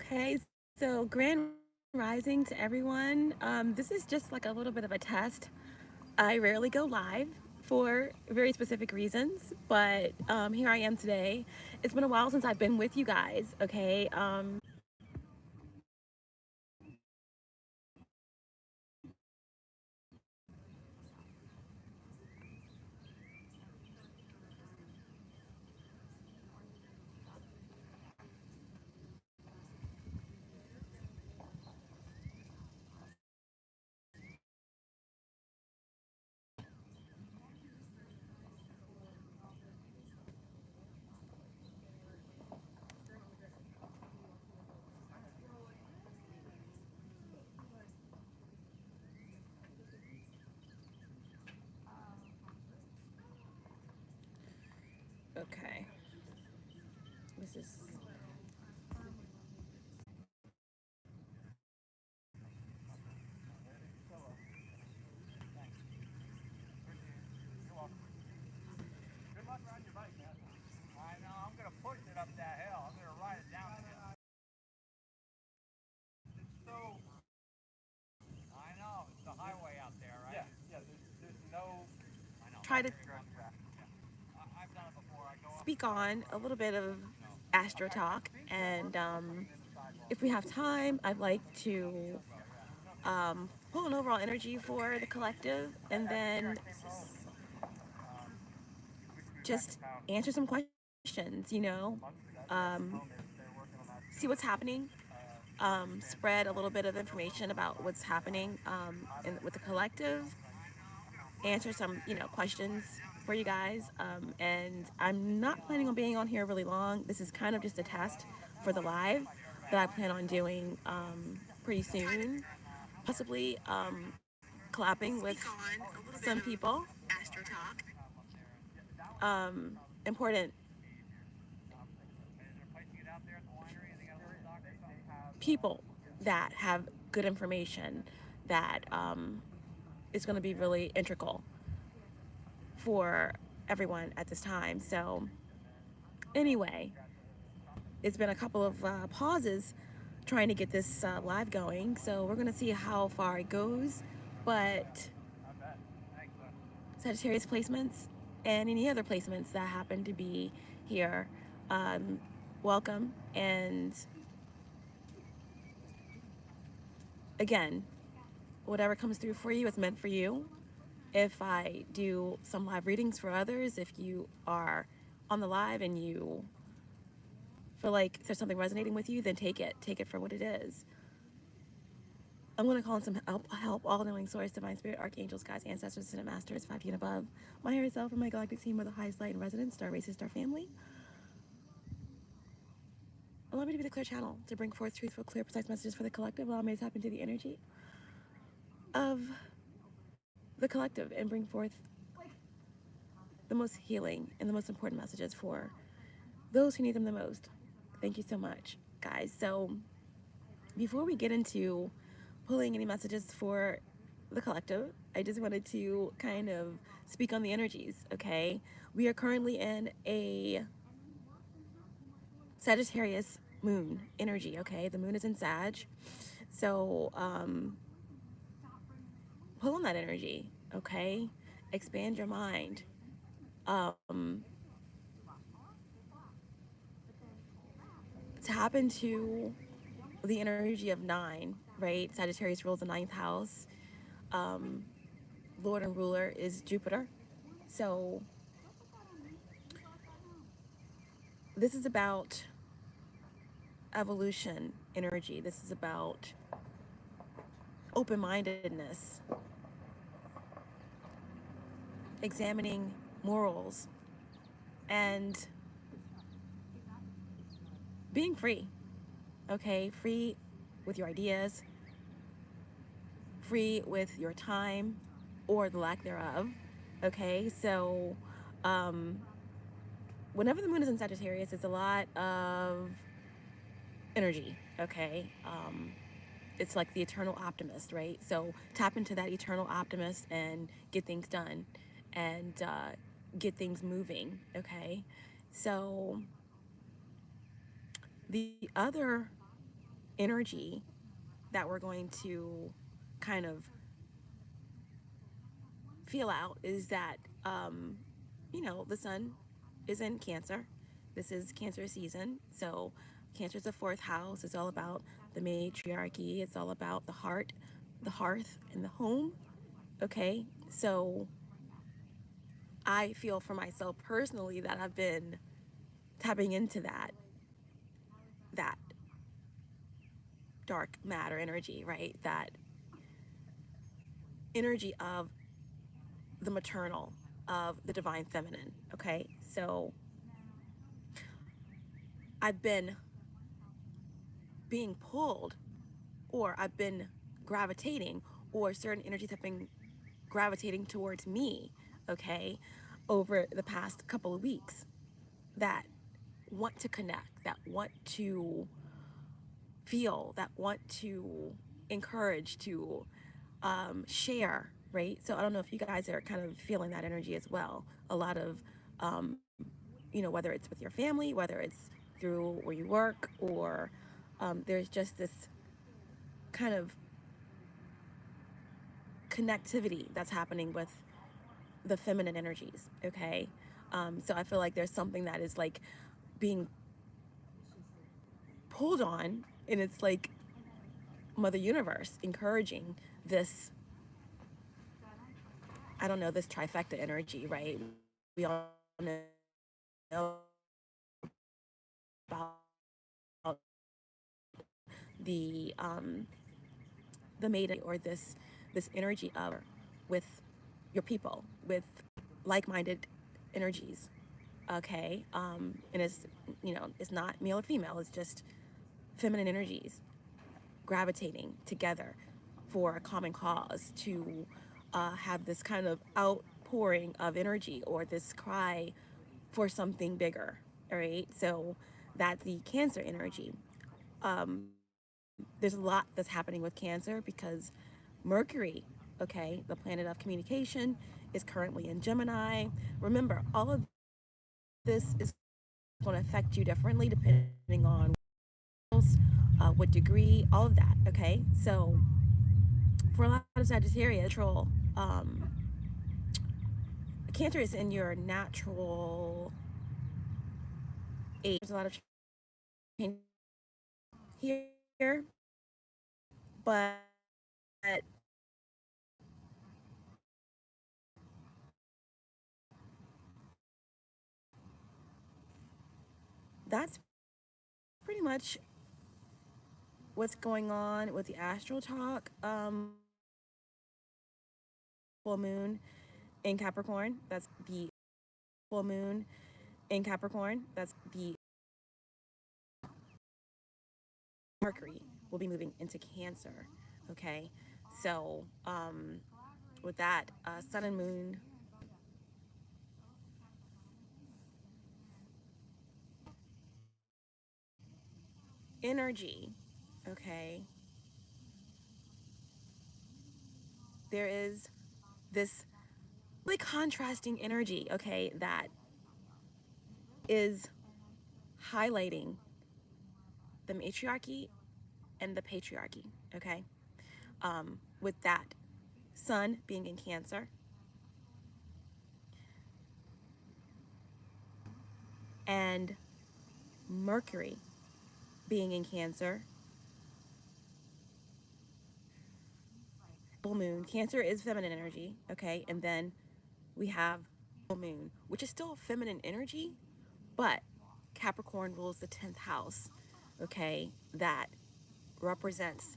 Okay, so Grand Rising to everyone. This is just like a little bit of a test. I rarely go live for very specific reasons, but here I am today. It's been a while since I've been with you guys, okay? Okay, this is I know, I'm gonna push it up that hill. I'm gonna ride it down the hill. So, I know, it's the highway out there, right? Yeah, there's no. I know. try to I've done it before. I go up. speak on a little bit of astro talk, and if we have time, I'd like to pull an overall energy for the collective, and then just answer some questions, um, see what's happening, spread a little bit of information about what's happening with the collective, answer some, questions for you guys. And I'm not planning on being on here really long. This is kind of just a test for the live that I plan on doing pretty soon, possibly collabing with some people. Important people that have good information that is going to be really integral for everyone at this time. So, anyway, it's been a couple of pauses trying to get this live going. So, we're going to see how far it goes. But Sagittarius placements and any other placements that happen to be here, welcome. And again, whatever comes through for you is meant for you. If I do some live readings for others, if you are on the live and you feel like there's something resonating with you, then take it for what it is. I'm going to call in some help, all knowing source, divine spirit, archangels, guides, ancestors, ascended masters, 5 feet and above, my higher self, and my galactic team, of the highest light and residence, star races, star family. Allow me to be the clear channel to bring forth truthful, clear, precise messages for the collective. Allow me to tap into the energy of the collective and bring forth the most healing and the most important messages for those who need them the most. Thank you so much, guys. So before we get into pulling any messages for the collective, I just wanted to kind of speak on the energies, okay? We are currently in a Sagittarius moon energy, okay? The moon is in Sag. So pull on that energy, okay? Expand your mind. Tap into the energy of 9, right? Sagittarius rules the 9th house. Lord and ruler is Jupiter. So this is about evolution energy. This is about open-mindedness, examining morals, and being free, okay? Free with your ideas, free with your time or the lack thereof, okay? So whenever the moon is in Sagittarius, it's a lot of energy, okay? It's like the eternal optimist, right? So tap into that eternal optimist and get things done and get things moving, okay? So the other energy that we're going to kind of feel out is that, the sun is in Cancer. This is Cancer season. So, Cancer is the fourth house. It's all about the matriarchy, it's all about the heart, the hearth, and the home. Okay. So, I feel for myself personally that I've been tapping into that dark matter energy, right? That energy of the maternal, of the divine feminine. Okay. So I've been being pulled, or I've been gravitating, or certain energies have been gravitating towards me, okay, over the past couple of weeks, that want to connect, that want to feel, that want to encourage, to share, right? So I don't know if you guys are kind of feeling that energy as well. A lot of, whether it's with your family, whether it's through where you work, or there's just this kind of connectivity that's happening with the feminine energies, okay? So I feel like there's something that is like being pulled on, and it's like Mother Universe encouraging this, I don't know, this trifecta energy, right? We all know about the maiden, or this energy of with your people, with like-minded energies, okay? And it's not male or female, it's just feminine energies gravitating together for a common cause, to have this kind of outpouring of energy, or this cry for something bigger. All right, so that's the Cancer energy. There's a lot that's happening with Cancer because Mercury, okay, the planet of communication, is currently in Gemini. Remember, all of this is going to affect you differently depending on what degree, all of that. Okay, so for a lot of Sagittarius, Cancer is in your natural age. There's a lot of change here, but that's pretty much what's going on with the astral talk. Full moon in Capricorn. That's the full moon in Capricorn. That's the Mercury will be moving into Cancer. Okay, so with that, Sun and Moon energy. Okay, there is this really contrasting energy. Okay, that is highlighting the matriarchy and the patriarchy. Okay, with that, Sun being in Cancer and Mercury being in Cancer. Full moon. Cancer is feminine energy, okay? And then we have full moon, which is still feminine energy, but Capricorn rules the 10th house, okay? That represents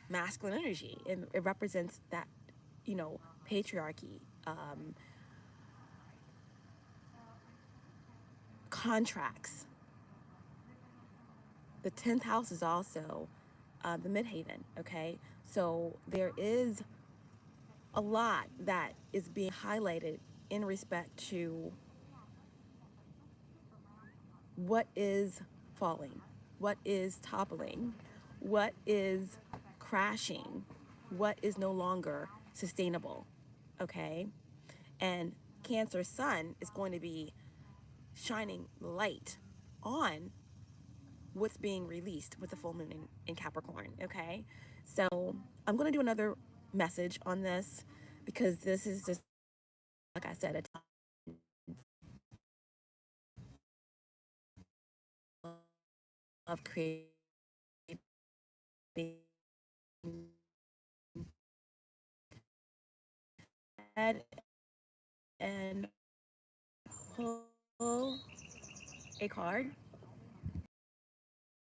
masculine energy, and it represents that, patriarchy, contracts. The 10th house is also the midhaven, okay? So there is a lot that is being highlighted in respect to what is falling, what is toppling, what is crashing, what is no longer sustainable, okay? And Cancer Sun is going to be shining light on what's being released with the full moon in Capricorn, okay? So I'm going to do another message on this because this is just, like I said, a time of creating and pull a card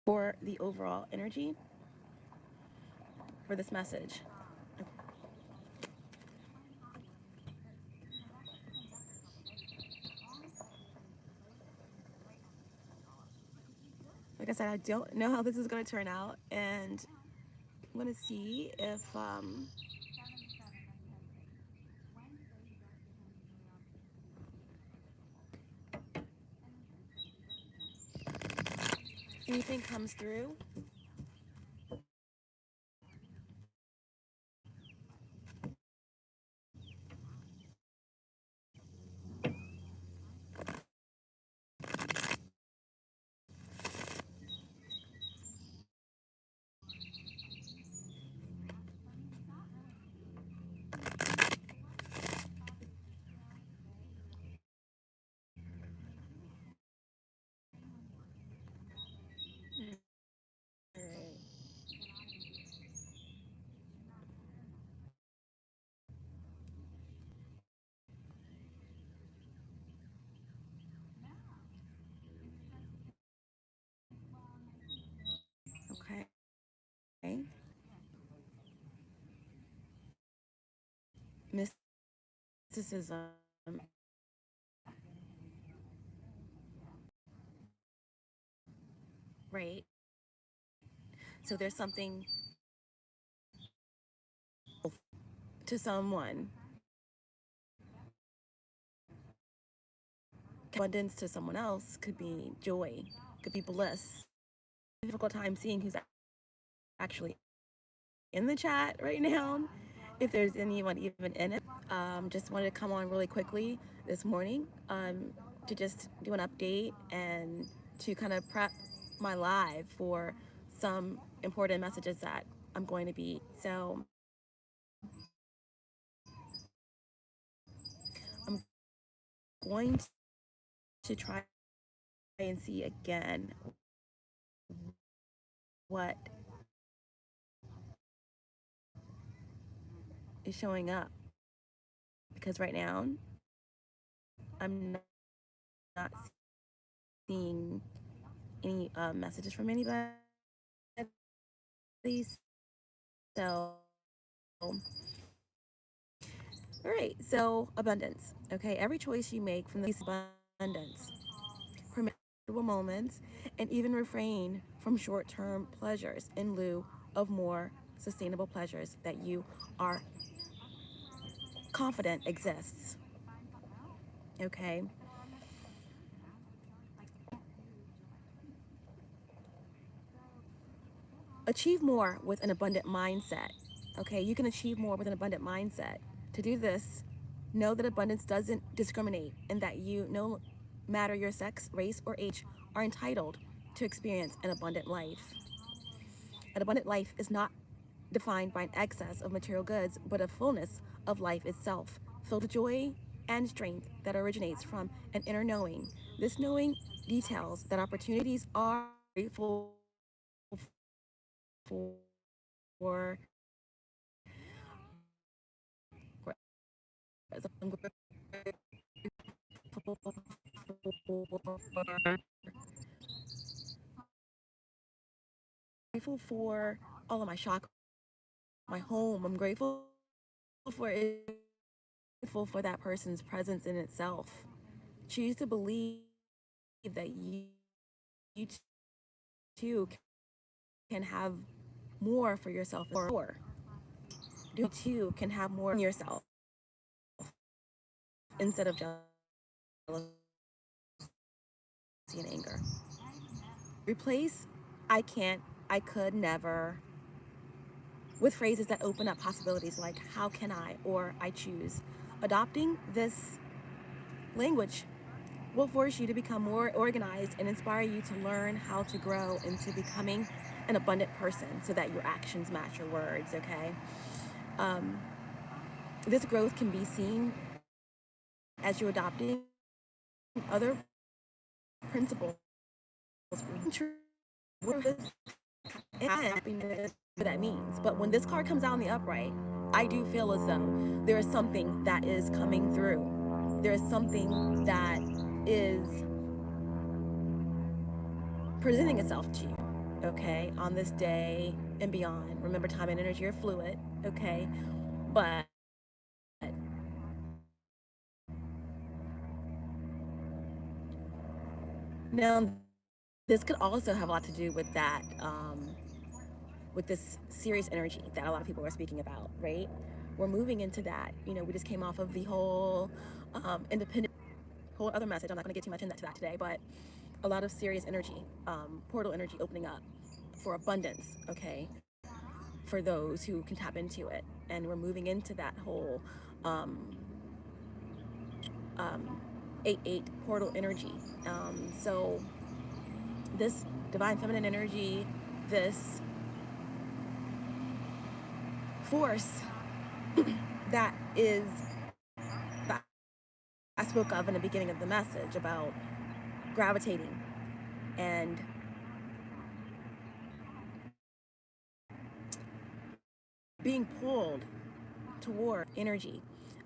for the overall energy for this message. Like I said, I don't know how this is going to turn out, and I'm going to see if anything comes through. Okay. Mysticism. Right. So there's something to someone, abundance to someone else could be joy, could be bliss. Difficult time seeing who's actually in the chat right now, if there's anyone even in it. Just wanted to come on really quickly this morning to just do an update and to kind of prep my live for some important messages that I'm going to be. So I'm going to try and see again what is showing up, because right now I'm not seeing any messages from anybody. So, all right. So abundance. Okay. Every choice you make from this abundance, permit moments, and even refrain from short-term pleasures in lieu of more sustainable pleasures that you are confident exists. Okay. Achieve more with an abundant mindset. Okay, you can achieve more with an abundant mindset. To do this, know that abundance doesn't discriminate and that you, no matter your sex, race, or age, are entitled to experience an abundant life. An abundant life is not defined by an excess of material goods, but a fullness of life itself, filled with joy and strength that originates from an inner knowing. This knowing details that opportunities are grateful for. I'm grateful for all of my chakras, my home. I'm grateful for it, grateful for that person's presence in itself. Choose to believe that you too can have more for yourself, or you too can have more in yourself instead of jealousy and anger. Replace I can't, I could never with phrases that open up possibilities like how can I or I choose. Adopting this language will force you to become more organized and inspire you to learn how to grow into becoming an abundant person so that your actions match your words, okay? Um, this growth can be seen as you adopting other principles, and happiness, what that means. But when this card comes out in the upright, I do feel as though there is something that is coming through. There is something that is presenting itself to you, okay, on this day and beyond. Remember, time and energy are fluid, okay? But now, this could also have a lot to do with that, with this serious energy that a lot of people are speaking about, right? We're moving into that. You know, we just came off of the whole independent, whole other message. I'm not going to get too much into that today, but a lot of serious energy, portal energy opening up for abundance, okay, for those who can tap into it. And we're moving into that whole um, 8-8 portal energy. So this divine feminine energy, this force that is that I spoke of in the beginning of the message about gravitating and being pulled toward energy.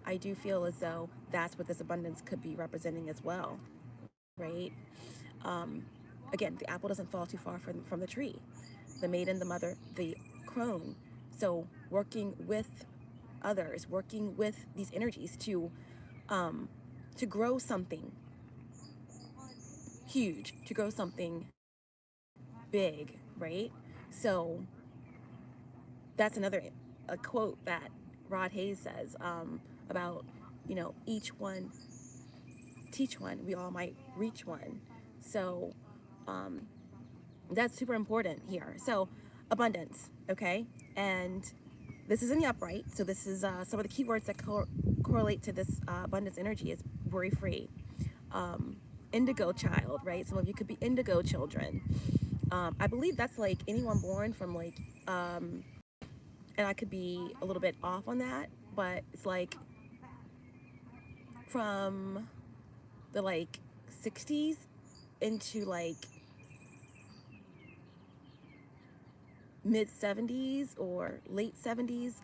I do feel as though that's what this abundance could be representing as well, right? Um, Again, the apple doesn't fall too far from the tree. The maiden, the mother, the crone. So working with others, working with these energies to grow something huge, to grow something big, right? So that's another a quote that Rod Hayes says about, you know, each one teach one, we all might reach one. So that's super important here. So abundance, okay? And this is in the upright. So this is some of the keywords that correlate to this abundance energy is worry free, indigo child, right? Some of you could be indigo children. I believe that's like anyone born from like, and I could be a little bit off on that, but it's like from the like 60s into like mid 70s or late 70s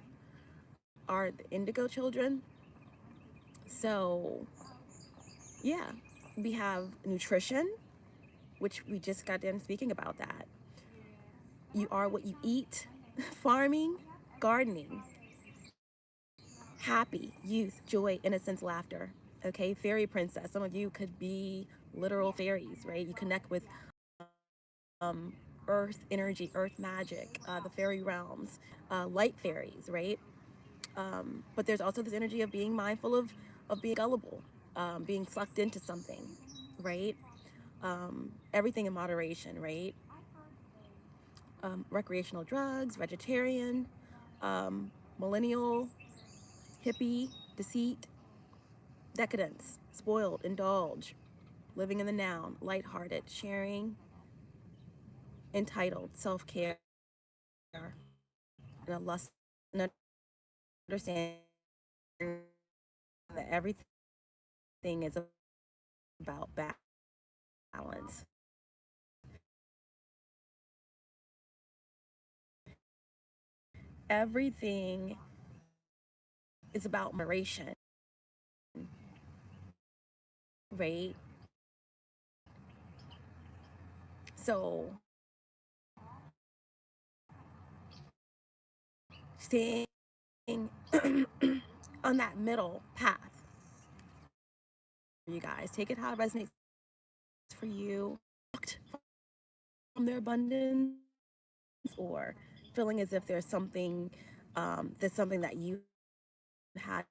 are the indigo children. So yeah, we have nutrition, which we just got done speaking about that. You are what you eat, farming, gardening, happy, youth, joy, innocence, laughter. Okay, fairy princess. Some of you could be literal fairies, right? You connect with earth energy, earth magic, the fairy realms, light fairies, right? But there's also this energy of being mindful of being gullible, being sucked into something, right? Everything in moderation, right? Recreational drugs, vegetarian, millennial, hippie, deceit, decadence, spoiled, indulge, living in the now, lighthearted, sharing, entitled, self-care, and a lust and understanding that everything is about balance. Everything is about moderation, right? So staying on that middle path, you guys take it how it resonates for you. From their abundance, or feeling as if there's something that you had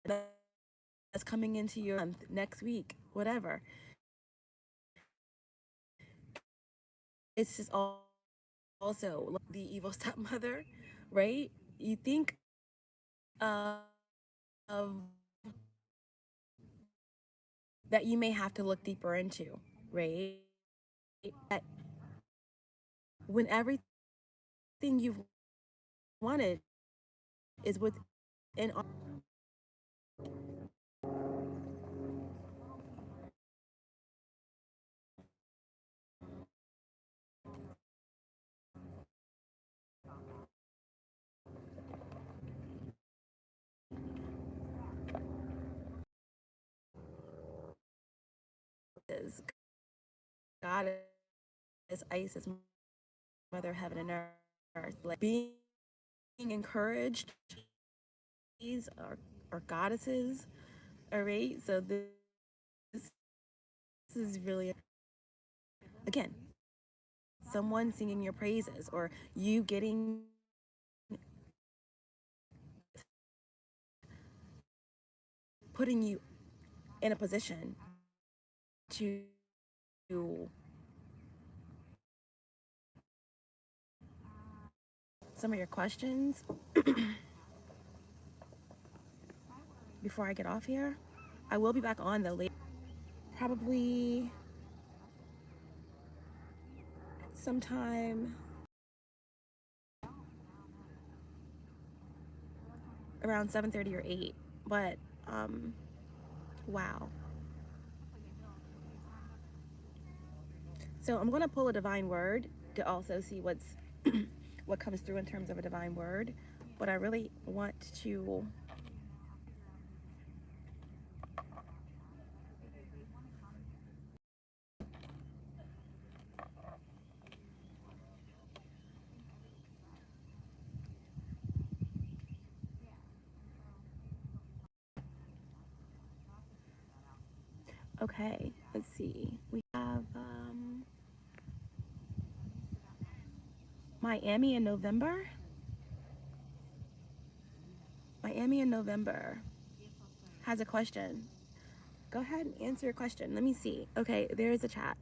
that's coming into your month, next week, whatever. It's just also the evil stepmother, right? You think of that you may have to look deeper into, right? That when everything you've wanted is within is God is Isis, Mother Heaven and Earth, like being encouraged. These are goddesses, all right. So this is really, again, someone singing your praises or you getting putting you in a position to some of your questions before I get off here. I will be back on though later, probably sometime around 7:30 or 8. But wow. So I'm gonna pull a divine word to also see what comes through in terms of a divine word. But I really want to okay, let's see. We have Miami in November. Miami in November has a question. Go ahead and answer your question. Let me see. Okay, there is a chat.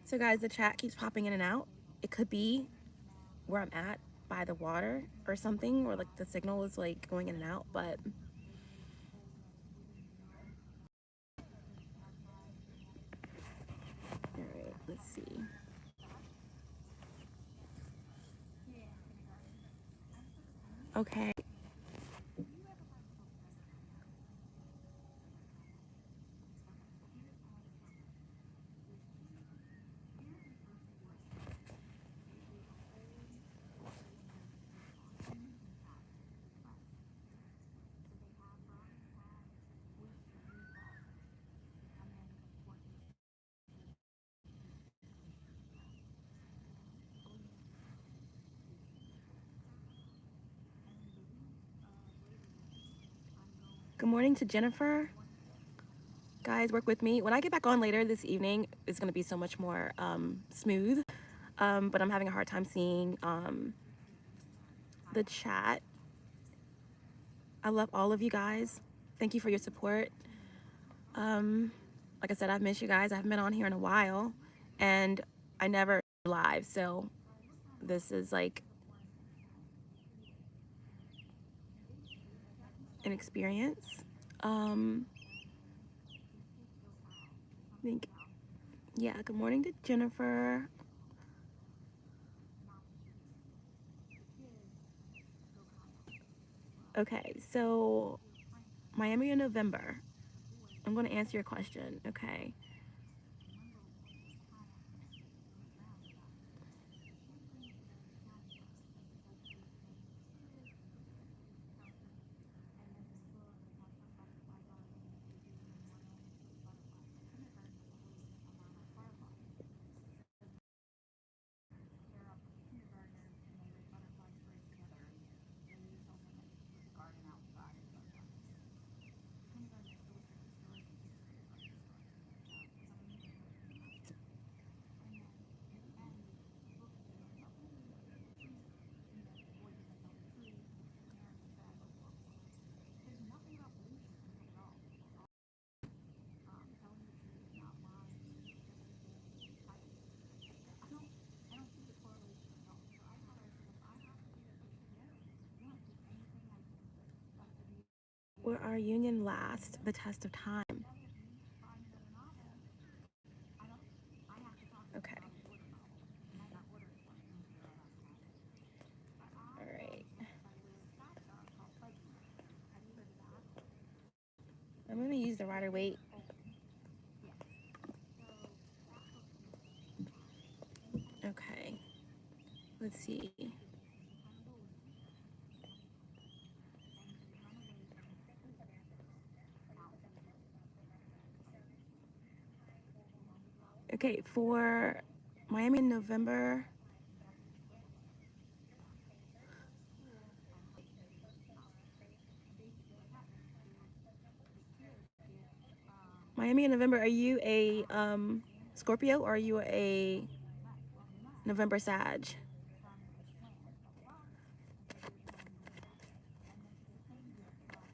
So guys, the chat keeps popping in and out. It could be where I'm at by the water or something, or like the signal is like going in and out, but all right, let's see. Okay. Good morning to Jennifer. Guys, work with me. When I get back on later this evening, it's going to be so much more smooth. But I'm having a hard time seeing the chat. I love all of you guys. Thank you for your support. Like I said, I've missed you guys. I haven't been on here in a while, and I never live. So this is like an experience. I think, yeah, good morning to Jennifer. Okay, so Miami in November. I'm going to answer your question. Okay. Will our union last the test of time? Okay. All right. I'm going to use the Rider-Waite. Okay. Let's see. Okay, for Miami in November. Miami in November, are you a Scorpio or are you a November Sag?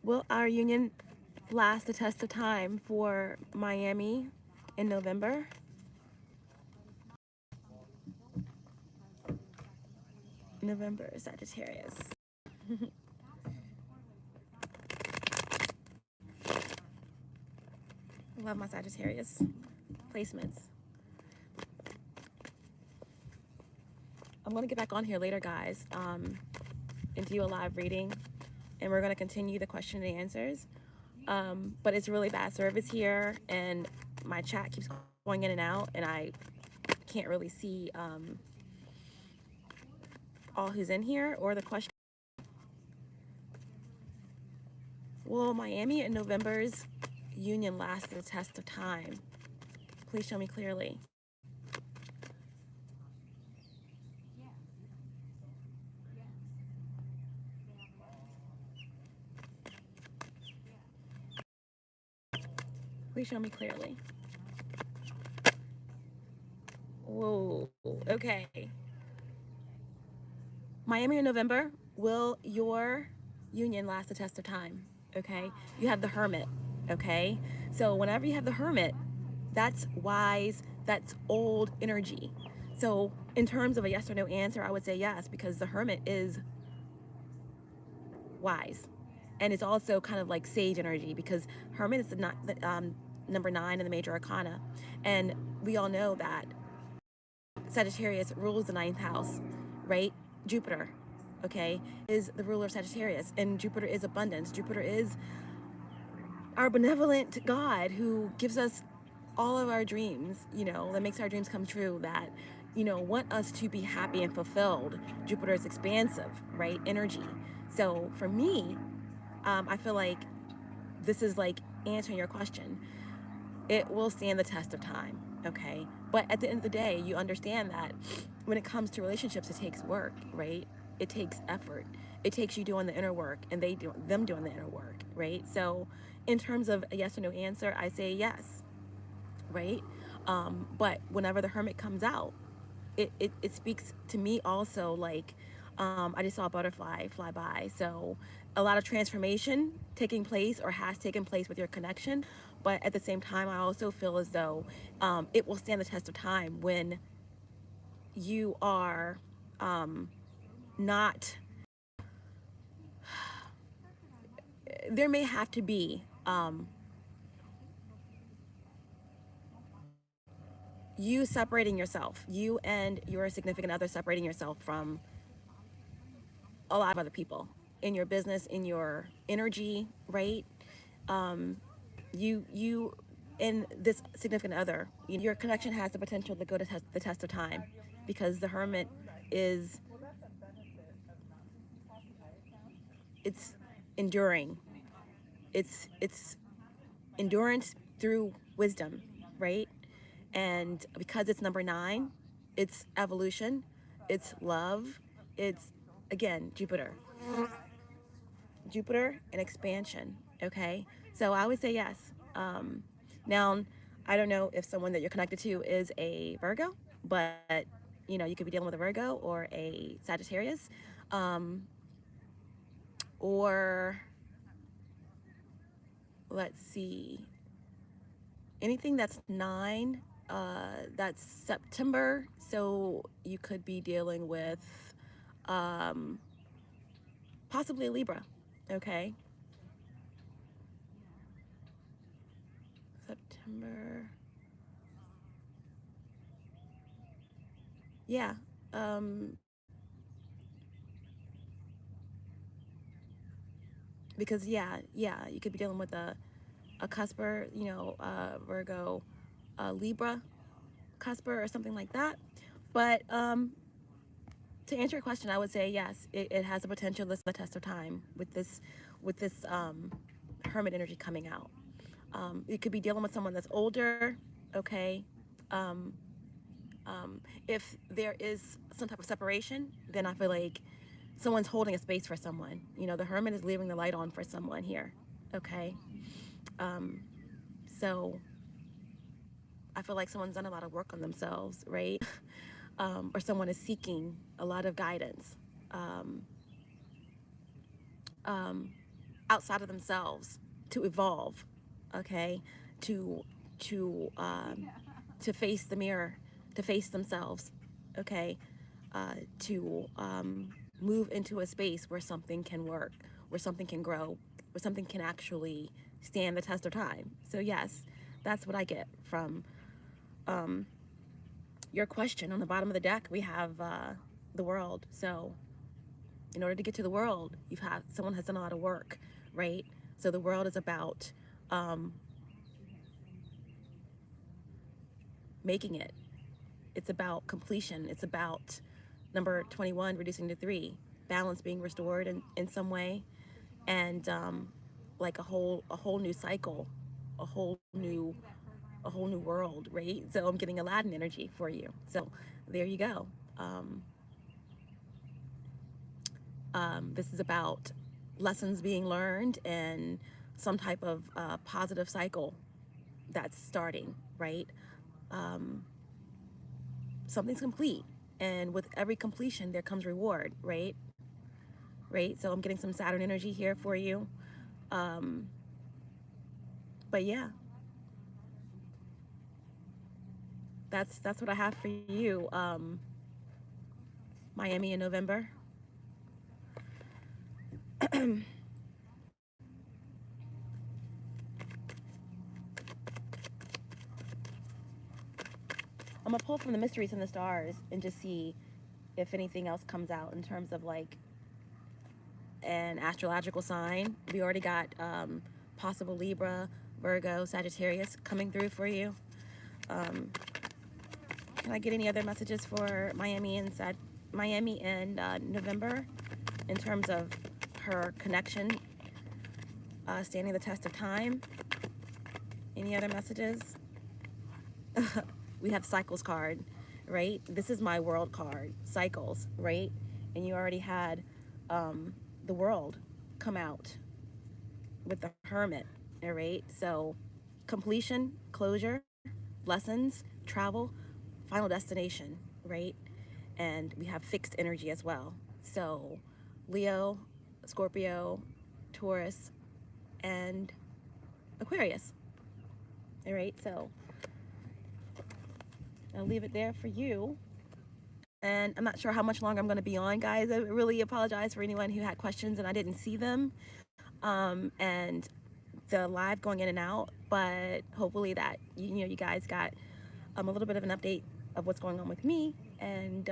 Will our union last the test of time for Miami in November? November, Sagittarius. Love my Sagittarius placements. I'm going to get back on here later, guys, and do a live reading. And we're going to continue the question and answers. But it's really bad service here, and my chat keeps going in and out, and I can't really see all who's in here or the question. Will Miami in November's union last the test of time? Please show me clearly. Please show me clearly. Whoa, okay. Miami in November, will your union last the test of time? Okay, you have the Hermit. Okay, so whenever you have the Hermit, that's wise, that's old energy. So in terms of a yes or no answer, I would say yes, because the Hermit is wise, and it's also kind of like sage energy, because Hermit is number 9 in the major arcana, and we all know that Sagittarius rules the 9th house, right? Jupiter, okay, is the ruler of Sagittarius, and Jupiter is abundance. Jupiter is our benevolent God who gives us all of our dreams, that makes our dreams come true, that, want us to be happy and fulfilled. Jupiter is expansive, right? Energy. So for me, I feel like this is like answering your question. It will stand the test of time, okay? But at the end of the day, you understand that when it comes to relationships, it takes work, right? It takes effort. It takes you doing the inner work and them doing the inner work, right? So in terms of a yes or no answer, I say yes, right? But whenever the Hermit comes out, it speaks to me also like, I just saw a butterfly fly by. So a lot of transformation taking place or has taken place with your connection. But at the same time, I also feel as though it will stand the test of time when you are not, there may have to be you separating yourself, you and your significant other separating yourself from a lot of other people in your business, in your energy, right? You and this significant other, your connection has the potential to go to the test of time, because the Hermit is, it's enduring. It's endurance through wisdom, right? And because it's number 9, it's evolution, it's love, it's, again, Jupiter and expansion. Okay, so I would say yes. Now, I don't know if someone that you're connected to is a Virgo, but you could be dealing with a Virgo or a Sagittarius, or let's see, anything that's 9. That's September, so you could be dealing with possibly a Libra. Okay, September. Yeah. Um, because yeah, you could be dealing with a cusper, you know, Virgo, Libra cusper or something like that. But to answer your question, I would say yes, it has the potential to stand the test of time with this hermit energy coming out. You could be dealing with someone that's older, okay. Um, if there is some type of separation, then I feel like someone's holding a space for someone. You know, the hermit is leaving the light on for someone here, okay. Um, so I feel like someone's done a lot of work on themselves, right? Or someone is seeking a lot of guidance um, um, outside of themselves to evolve, okay, to to um, to face the mirror, to face themselves, okay, to move into a space where something can work, where something can grow, where something can actually stand the test of time. So yes, that's what I get from um, your question. On the bottom of the deck, we have the world. So in order to get to the world, someone has done a lot of work, right? So the world is about um, making it. It's about completion. It's about number 21 reducing to 3, balance being restored in some way, and like a whole new cycle, a whole new a whole new world, right? So I'm getting Aladdin energy for you. So there you go. This is about lessons being learned and some type of positive cycle that's starting, right? Um, Something's complete. And with every completion, there comes reward, right? Right? So I'm getting some Saturn energy here for you. Um, but yeah, that's what I have for you. Miami in November. I'm gonna pull from the mysteries and the stars and just see if anything else comes out in terms of like an astrological sign. We already got possible Libra, Virgo, Sagittarius coming through for you. Can I get any other messages for Miami in November in terms of her connection standing the test of time? Any other messages? We have cycles card, right? This is my world card, cycles, right? And you already had the world come out with the hermit, all right? So completion, closure, lessons, travel, final destination, right? And we have fixed energy as well. So Leo, Scorpio, Taurus, and Aquarius, all right? So I'll leave it there for you. And I'm not sure how much longer I'm going to be on, guys. I really apologize for anyone who had questions and I didn't see them. And the live going in and out, but hopefully that you know you guys got a little bit of an update of what's going on with me and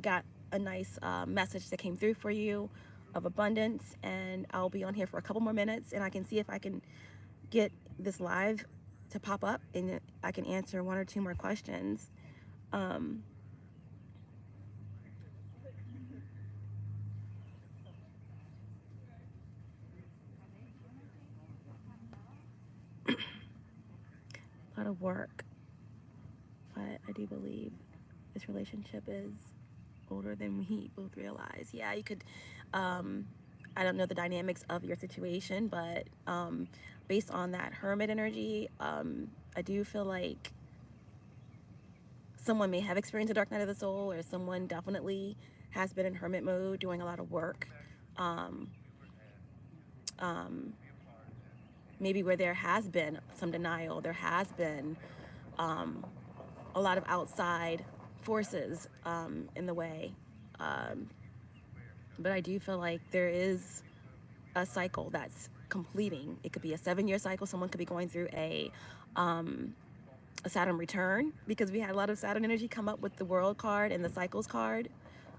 got a nice message that came through for you of abundance. And I'll be on here for a couple more minutes and I can see if I can get this live to pop up and I can answer one or two more questions. A lot of work, but I do believe this relationship is older than we both realize. Yeah, you could, I don't know the dynamics of your situation, but based on that hermit energy, I do feel like someone may have experienced a dark night of the soul, or someone definitely has been in hermit mode doing a lot of work. Um, um, Maybe where there has been some denial, there has been a lot of outside forces in the way. But I do feel like there is a cycle that's completing. It could be a 7-year cycle. Someone could be going through a Saturn return, because we had a lot of Saturn energy come up with the World card and the Cycles card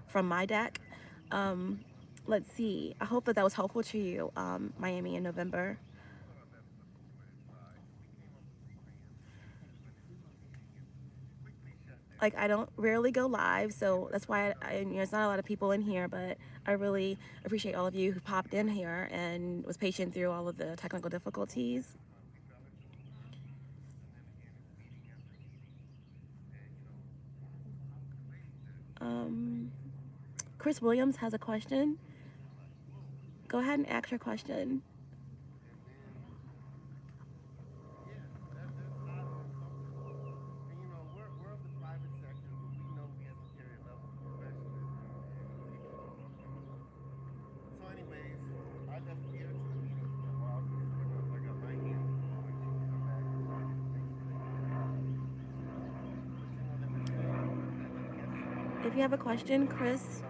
from my deck. Let's see. I hope that that was helpful to you, Miami, in November. Like, I don't rarely go live, so that's why it's not a lot of people in here, but I really appreciate all of you who popped in here and was patient through all of the technical difficulties. Chris Williams has a question. Go ahead and ask your question. If you have a question, Chris,